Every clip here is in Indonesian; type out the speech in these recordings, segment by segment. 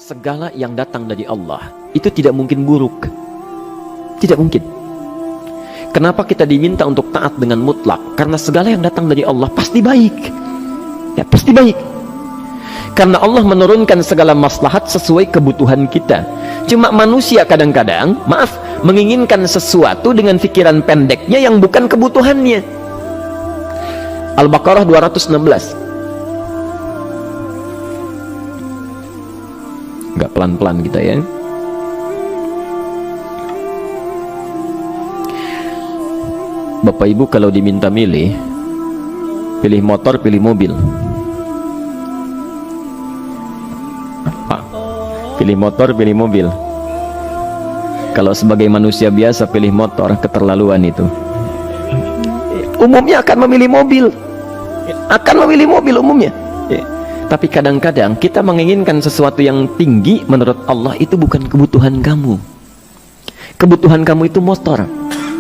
segala yang datang dari Allah itu tidak mungkin buruk. Tidak mungkin. Kenapa kita diminta untuk taat dengan mutlak? Karena segala yang datang dari Allah pasti baik. Ya, pasti baik. Karena Allah menurunkan segala maslahat sesuai kebutuhan kita. Cuma manusia kadang-kadang, maaf, menginginkan sesuatu dengan pikiran pendeknya yang bukan kebutuhannya. Al-Baqarah 216. Enggak pelan-pelan kita ya. Bapak Ibu kalau diminta milih, pilih motor, pilih mobil. Pak, pilih motor, pilih mobil. Kalau sebagai manusia biasa pilih motor, keterlaluan itu. Umumnya akan memilih mobil. Akan memilih mobil umumnya. Tapi kadang-kadang kita menginginkan sesuatu yang tinggi, menurut Allah itu bukan kebutuhan kamu. Kebutuhan kamu itu motor.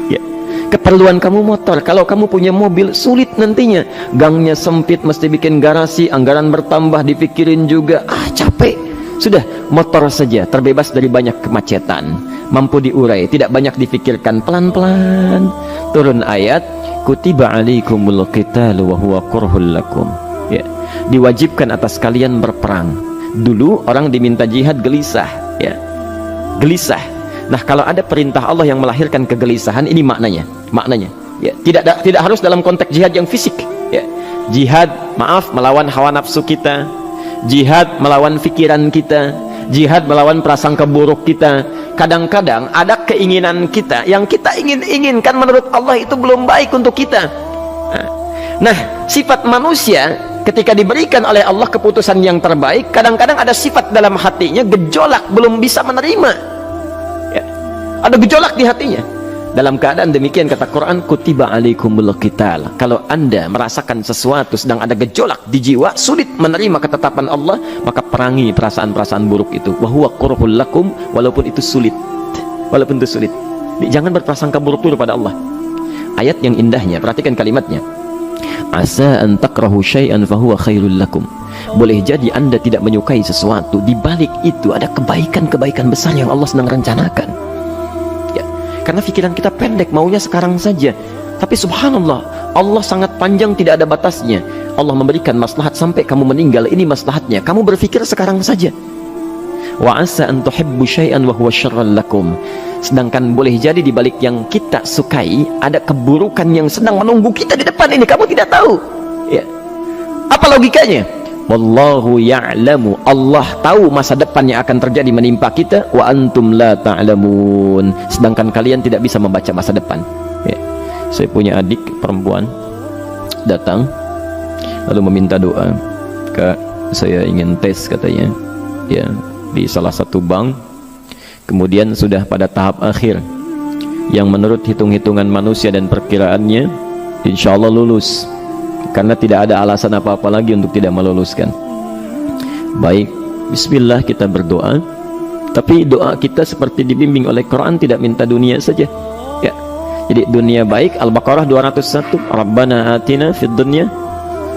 Ya. Keperluan kamu motor. Kalau kamu punya mobil, sulit nantinya. Gangnya sempit, mesti bikin garasi, anggaran bertambah, dipikirin juga. Capek. Sudah, motor saja, terbebas dari banyak kemacetan. Mampu diurai, tidak banyak difikirkan. Pelan-pelan. Turun ayat, kutiba alaikumul qitalu wa huwa kurhul lakum. Ya. Diwajibkan atas kalian berperang. Dulu orang diminta jihad gelisah, ya. Gelisah. Nah, kalau ada perintah Allah yang melahirkan kegelisahan, ini maknanya. Maknanya, ya, tidak harus dalam konteks jihad yang fisik, ya. Jihad, maaf, melawan hawa nafsu kita. Jihad melawan pikiran kita. Jihad melawan prasangka buruk kita. Kadang-kadang ada keinginan kita yang kita inginkan menurut Allah itu belum baik untuk kita. Nah, sifat manusia ketika diberikan oleh Allah keputusan yang terbaik, kadang-kadang ada sifat dalam hatinya gejolak, belum bisa menerima, ya. Ada gejolak di hatinya. Dalam keadaan demikian kata Quran, kutiba alaikumul qital. Kalau anda merasakan sesuatu sedang ada gejolak di jiwa, sulit menerima ketetapan Allah, maka perangi perasaan-perasaan buruk itu. Wa huwa kurhul lakum, walaupun itu sulit. Walaupun itu sulit. Jangan berprasangka buruk dulu pada Allah. Ayat yang indahnya, perhatikan kalimatnya. Asa an takrahu syai'an fahuwa khairul lakum. Boleh jadi anda tidak menyukai sesuatu, di balik itu ada kebaikan-kebaikan besar yang Allah sedang rencanakan, ya. Karena pikiran kita pendek, maunya sekarang saja. Tapi subhanallah, Allah sangat panjang, tidak ada batasnya. Allah memberikan maslahat sampai kamu meninggal, ini maslahatnya. Kamu berpikir sekarang saja. Wa asa an tuhibbu syai'an wa huwa syarrul lakum. Sedangkan boleh jadi di balik yang kita sukai ada keburukan yang sedang menunggu kita di depan ini, kamu tidak tahu, ya. Apa logikanya? Wallahu ya'lamu, Allah tahu masa depan yang akan terjadi menimpa kita, wa antum la ta'lamun, sedangkan kalian tidak bisa membaca masa depan, ya. Saya punya adik perempuan datang lalu meminta doa. Kak, saya ingin tes katanya, ya, di salah satu bank. Kemudian sudah pada tahap akhir yang menurut hitung-hitungan manusia dan perkiraannya insya Allah lulus, karena tidak ada alasan apa-apa lagi untuk tidak meluluskan. Baik, bismillah, kita berdoa. Tapi doa kita seperti dibimbing oleh Quran, tidak minta dunia saja, ya. Jadi dunia baik, Al-Baqarah 201, Rabbana atina fid dunya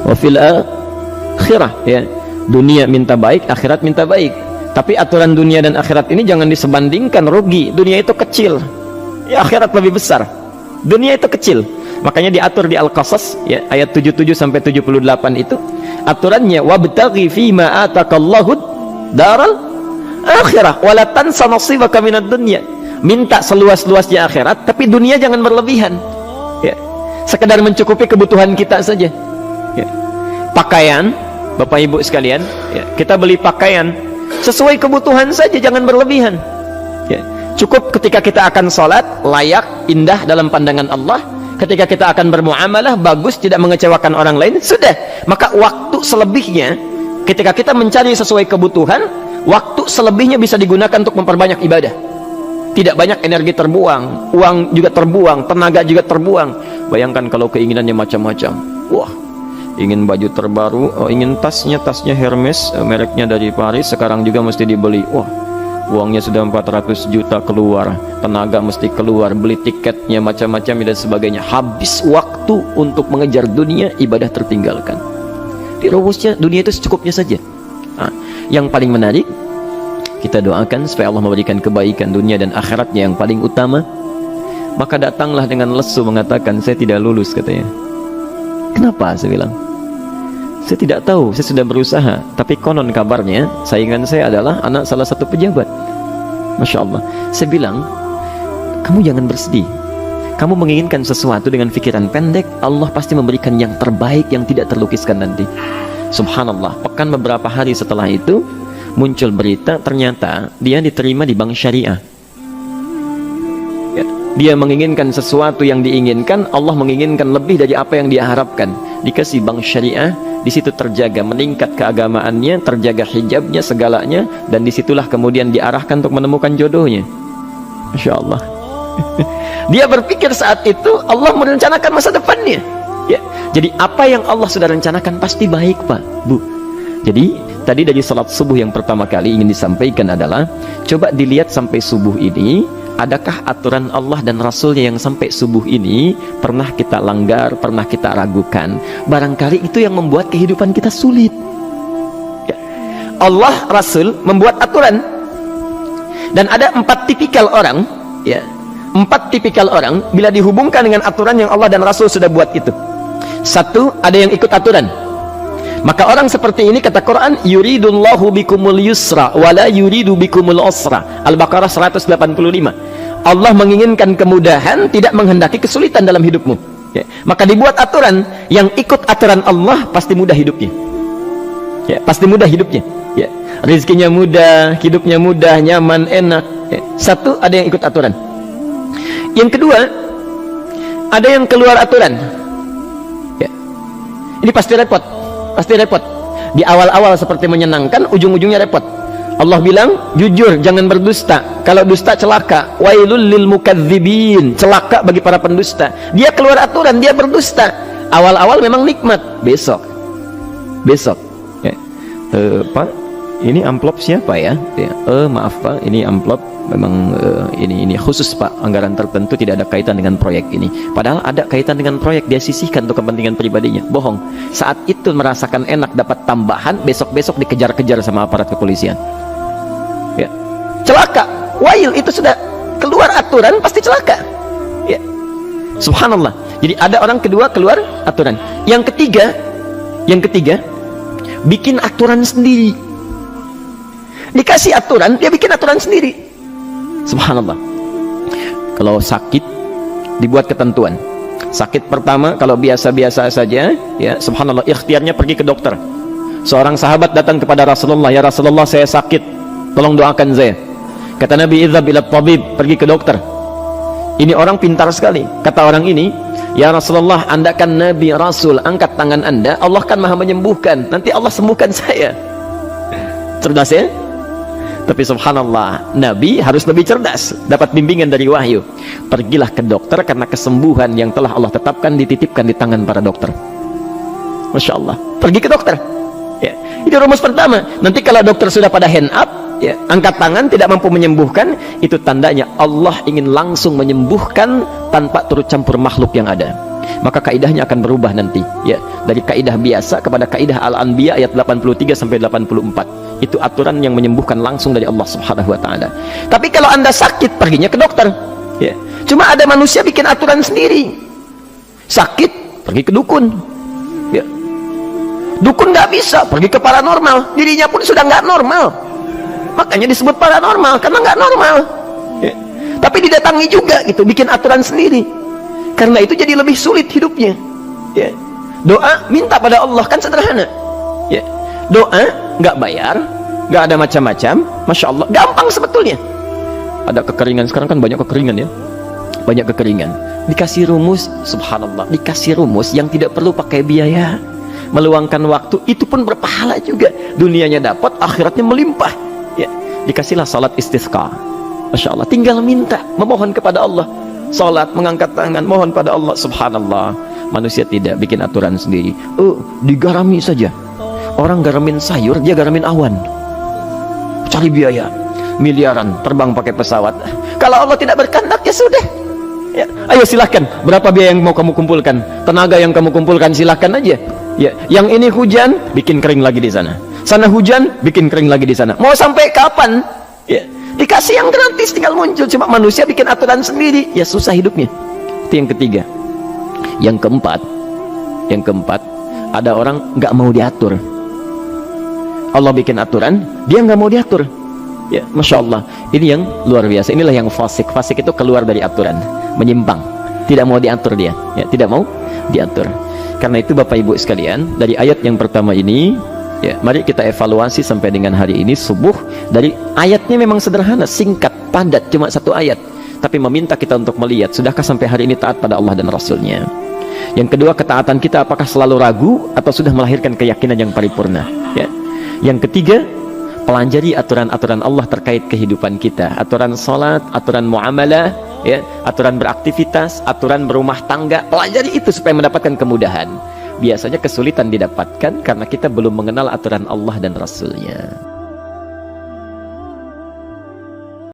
wa fil akhirah, ya. Dunia minta baik, akhirat minta baik. Tapi aturan dunia dan akhirat ini jangan disebandingkan, rugi. Dunia itu kecil, ya, akhirat lebih besar. Dunia itu kecil, makanya diatur di Al-Qasas, ya, ayat 77 sampai 78 itu aturannya, wabtaghi fima atakallahu daral akhirah wala tansa nasibaka minad dunya. Minta seluas-luasnya akhirat, tapi dunia jangan berlebihan, ya. Sekedar mencukupi kebutuhan kita saja, ya. Pakaian, Bapak Ibu sekalian, ya, kita beli pakaian sesuai kebutuhan saja, jangan berlebihan, ya. Cukup ketika kita akan sholat, layak, indah dalam pandangan Allah. Ketika kita akan bermuamalah, bagus, tidak mengecewakan orang lain, sudah. Maka waktu selebihnya, ketika kita mencari sesuai kebutuhan, waktu selebihnya bisa digunakan untuk memperbanyak ibadah. Tidak banyak energi terbuang, uang juga terbuang, tenaga juga terbuang. Bayangkan kalau keinginannya macam-macam. Wah, ingin baju terbaru, ingin tasnya Hermes, mereknya dari Paris, sekarang juga mesti dibeli. Wah, uangnya sudah 400 juta keluar, tenaga mesti keluar, beli tiketnya macam-macam dan sebagainya. Habis waktu untuk mengejar dunia, ibadah tertinggalkan. Di rumusnya dunia itu secukupnya saja. Nah, yang paling menarik, kita doakan supaya Allah memberikan kebaikan dunia dan akhiratnya yang paling utama. Maka datanglah dengan lesu mengatakan, saya tidak lulus katanya. Kenapa? Saya bilang, saya tidak tahu, saya sudah berusaha, tapi konon kabarnya saingan saya adalah anak salah satu pejabat. Masya Allah. Saya bilang, kamu jangan bersedih. Kamu menginginkan sesuatu dengan pikiran pendek, Allah pasti memberikan yang terbaik yang tidak terlukiskan nanti. Subhanallah. Pekan beberapa hari setelah itu muncul berita, ternyata dia diterima di bank syariah. Ya, dia menginginkan sesuatu yang diinginkan, Allah menginginkan lebih dari apa yang dia harapkan. Dikasih bank syariah, di situ terjaga, meningkat keagamaannya, terjaga hijabnya, segalanya, dan disitulah kemudian diarahkan untuk menemukan jodohnya. Masya Allah. Dia berpikir saat itu Allah merencanakan masa depannya. Ya, jadi apa yang Allah sudah rencanakan pasti baik, Pak, Bu. Jadi tadi dari salat subuh yang pertama kali ingin disampaikan adalah, coba dilihat sampai subuh ini, adakah aturan Allah dan Rasulnya yang sampai subuh ini pernah kita langgar, pernah kita ragukan. Barangkali itu yang membuat kehidupan kita sulit. Ya. Allah, Rasul membuat aturan, dan ada 4 tipikal orang, ya, 4 tipikal orang bila dihubungkan dengan aturan yang Allah dan Rasul sudah buat itu. 1, ada yang ikut aturan. Maka orang seperti ini, kata Quran, yuridullahu bikumul yusra wala yuridu bikumul usra. Al-Baqarah 185. Allah menginginkan kemudahan, tidak menghendaki kesulitan dalam hidupmu. Ya. Maka dibuat aturan, yang ikut aturan Allah pasti mudah hidupnya. Ya, pasti mudah hidupnya. Ya. Rizkinya mudah, hidupnya mudah, nyaman, enak. Ya. 1, ada yang ikut aturan. Yang kedua, ada yang keluar aturan. Ya. Ini pasti repot. Pasti repot. Di awal-awal seperti menyenangkan, ujung-ujungnya repot. Allah bilang, jujur, jangan berdusta. Kalau dusta celaka. Wailul lil mukadzibin. Celaka bagi para pendusta. Dia keluar aturan, dia berdusta. Awal-awal memang nikmat. Besok. Ya. Pak, ini amplop siapa ya? Ya. Maaf Pak, ini amplop memang ini khusus Pak, anggaran tertentu, tidak ada kaitan dengan proyek ini. Padahal ada kaitan dengan proyek, dia sisihkan untuk kepentingan pribadinya. Bohong. Saat itu merasakan enak dapat tambahan, besok-besok dikejar-kejar sama aparat kepolisian. Ya. Celaka. Wail, itu sudah keluar aturan, pasti celaka. Ya. Subhanallah. Jadi ada orang kedua keluar aturan. Yang ketiga bikin aturan sendiri. Dikasih aturan, dia bikin aturan sendiri. Subhanallah. Kalau sakit, dibuat ketentuan. Sakit pertama kalau biasa-biasa saja, ya, subhanallah, ikhtiarnya pergi ke dokter. Seorang sahabat datang kepada Rasulullah, ya Rasulullah, saya sakit, tolong doakan saya. Kata Nabi, idhab ila tabib, pergi ke dokter. Ini orang pintar sekali. Kata orang ini, ya Rasulullah, Anda kan Nabi Rasul, angkat tangan Anda, Allah kan maha menyembuhkan, nanti Allah sembuhkan saya. Cerdas ya? Tapi subhanallah, Nabi harus lebih cerdas, dapat bimbingan dari wahyu. Pergilah ke dokter, karena kesembuhan yang telah Allah tetapkan dititipkan di tangan para dokter. Masya Allah. Pergi ke dokter. Ya. Itu rumus pertama. Nanti kalau dokter sudah pada hand up, ya, angkat tangan, tidak mampu menyembuhkan, itu tandanya Allah ingin langsung menyembuhkan tanpa turut campur makhluk yang ada. Maka kaidahnya akan berubah nanti, ya, dari kaidah biasa kepada kaidah Al-Anbiya ayat 83 sampai 84. Itu aturan yang menyembuhkan langsung dari Allah Subhanahu wa taala. Tapi kalau Anda sakit, perginya ke dokter. Ya. Cuma ada manusia bikin aturan sendiri. Sakit, pergi ke dukun. Ya. Dukun nggak bisa, pergi ke paranormal. Dirinya pun sudah nggak normal. Makanya disebut paranormal, karena nggak normal. Ya. Tapi didatangi juga gitu, bikin aturan sendiri. Karena itu jadi lebih sulit hidupnya. Ya. Doa, minta pada Allah, kan sederhana. Ya. Doa nggak bayar, nggak ada macam-macam, masya Allah, gampang sebetulnya. Ada kekeringan sekarang kan, banyak kekeringan ya, banyak kekeringan. Dikasih rumus, subhanallah, dikasih rumus yang tidak perlu pakai biaya, meluangkan waktu, itu pun berpahala juga. Dunianya dapat, akhiratnya melimpah. Ya, dikasihlah salat istisqa, masya Allah, tinggal minta, memohon kepada Allah. Salat, mengangkat tangan, mohon pada Allah. Subhanallah, manusia tidak bikin aturan sendiri. Digarami saja. Orang garamin sayur, dia garamin awan. Cari biaya miliaran, terbang pakai pesawat. Kalau Allah tidak berkehendak, ya sudah. Ya, ayo silahkan. Berapa biaya yang mau kamu kumpulkan? Tenaga yang kamu kumpulkan, silahkan aja. Ya, yang ini hujan, bikin kering lagi di sana. Sana hujan, bikin kering lagi di sana. Mau sampai kapan? Ya, dikasih yang gratis tinggal muncul, cuma manusia bikin aturan sendiri, ya susah hidupnya. Itu yang ketiga. Yang keempat, ada orang nggak mau diatur. Allah bikin aturan, dia nggak mau diatur. Ya, masya Allah, ini yang luar biasa. Inilah yang fasik. Fasik itu keluar dari aturan, menyimpang, tidak mau diatur dia. Ya, tidak mau diatur. Karena itu Bapak Ibu sekalian, dari ayat yang pertama ini, ya, mari kita evaluasi sampai dengan hari ini subuh. Dari ayatnya memang sederhana, singkat, padat, cuma satu ayat, tapi meminta kita untuk melihat, sudahkah sampai hari ini taat pada Allah dan Rasulnya. Yang kedua, ketaatan kita apakah selalu ragu atau sudah melahirkan keyakinan yang paripurna, ya. Yang ketiga, pelajari aturan-aturan Allah terkait kehidupan kita, aturan sholat, aturan muamalah, ya, aturan beraktivitas, aturan berumah tangga. Pelajari itu supaya mendapatkan kemudahan. Biasanya kesulitan didapatkan karena kita belum mengenal aturan Allah dan Rasulnya.